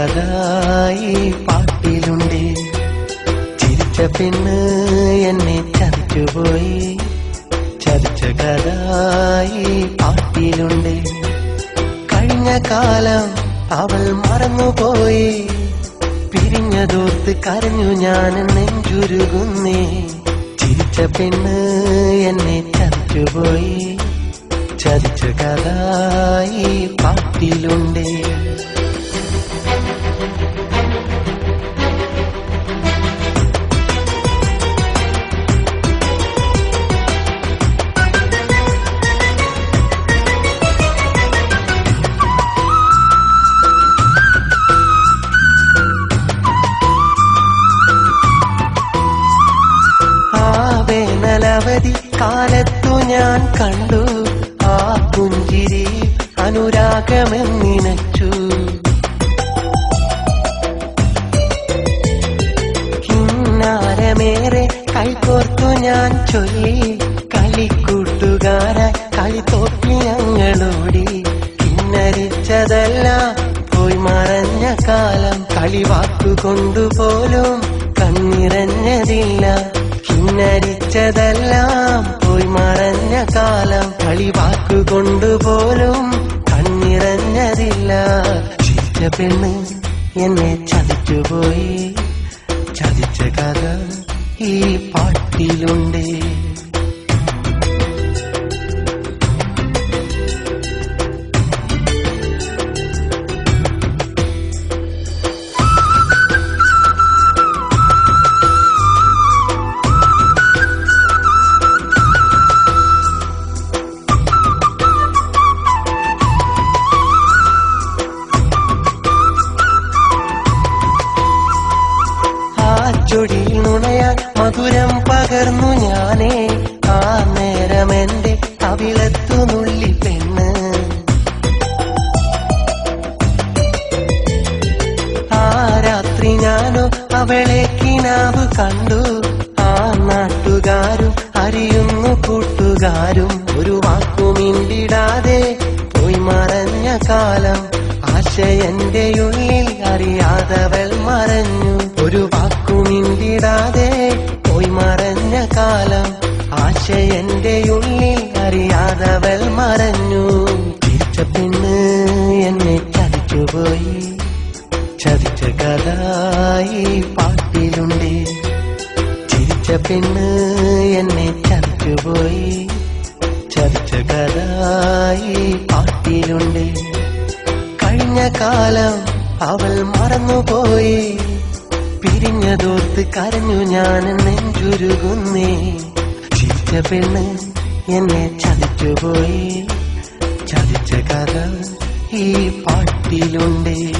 കഥ ഈ പാട്ടിലുണ്ട്. ചിരിച്ച പെണ്ണ് എന്നെ ചതിച്ചുപോയി. ചതിച്ച കഥ ഈ പാട്ടിലുണ്ട്. കഴിഞ്ഞ കാലം അവൾ മറന്നുപോയി. പിരിഞ്ഞതോർത്ത് കരഞ്ഞു ഞാൻ നെഞ്ചുരുകുന്നേ. ചിരിച്ച പെണ്ണ് എന്നെ ചതിച്ചുപോയി. ചതിച്ച കഥ ഈ പാട്ടിലുണ്ട്. വേനലവധി കാലത്തു ഞാൻ കണ്ടു ആ പുഞ്ചിരി അനുരാഗമെന്നിനച്ചു. കിന്നാരമേറെ കൈകോർത്തു ഞാൻ ചൊല്ലി. കളിക്കൂട്ടുകാരായി കളി തോപ്പി ഞങ്ങളോടി. കിന്നരിച്ചതെല്ലാം പോയി മറഞ്ഞ കാലം. കളിവാക്കുകൊണ്ടുപോലും കണ്ണിറഞ്ഞതില്ല. കിന്നരിച്ചതെല്ലാം പോയി മറഞ്ഞ കാലം. കളിവാക്കുകൊണ്ടുപോലും കണ്ണിറഞ്ഞതില്ല. ചിരിച്ച പെണ്ണ് എന്നെ ചതിച്ചുപോയി. ചതിച്ച കഥ ഈ പാട്ടിലുണ്ട്. ചൊടിയിൽ നുണയാൻ മധുരം പകർന്നു ഞാനേ. ആ നേരമെന്റെ കവിളത്തു നുള്ളി പെണ്ണ്. ആ രാത്രി ഞാനോ അവളെ കിനാവ് കണ്ടു. ആ നാട്ടുകാരും അറിയുന്നു കൂട്ടുകാരും. ഒരു വാക്കുമിണ്ടിടാതെ പോയി മറഞ്ഞ കാലം. ആശ എന്റെ ഉള്ളിൽ അറിയാതവൾ മറഞ്ഞു. ഒരു വാക്കുമിണ്ടിടാതെ പോയി മറഞ്ഞ കാലം. ആശ എന്റെ ഉള്ളിൽ അറിയാതവൾ മറഞ്ഞു. ചിരിച്ച പെണ്ണ് എന്നെ ചതിച്ചുപോയി. ചതിച്ച കഥ ഈ പാട്ടിലുണ്ട്. ചിരിച്ച പെണ്ണ് എന്നെ ചതിച്ചുപോയി. ചതിച്ച കഥ ഈ പാട്ടിലുണ്ട്. കഴിഞ്ഞ കാലം അവൾ മറന്നുപോയി. പിരിഞ്ഞതോർത്ത് കരഞ്ഞു ഞാൻ നെഞ്ചുരുകുന്നേ. ചിരിച്ച പെണ്ണ് എന്നെ ചതിച്ചുപോയി. ചതിച്ച കഥ ഈ പാട്ടിലുണ്ട്.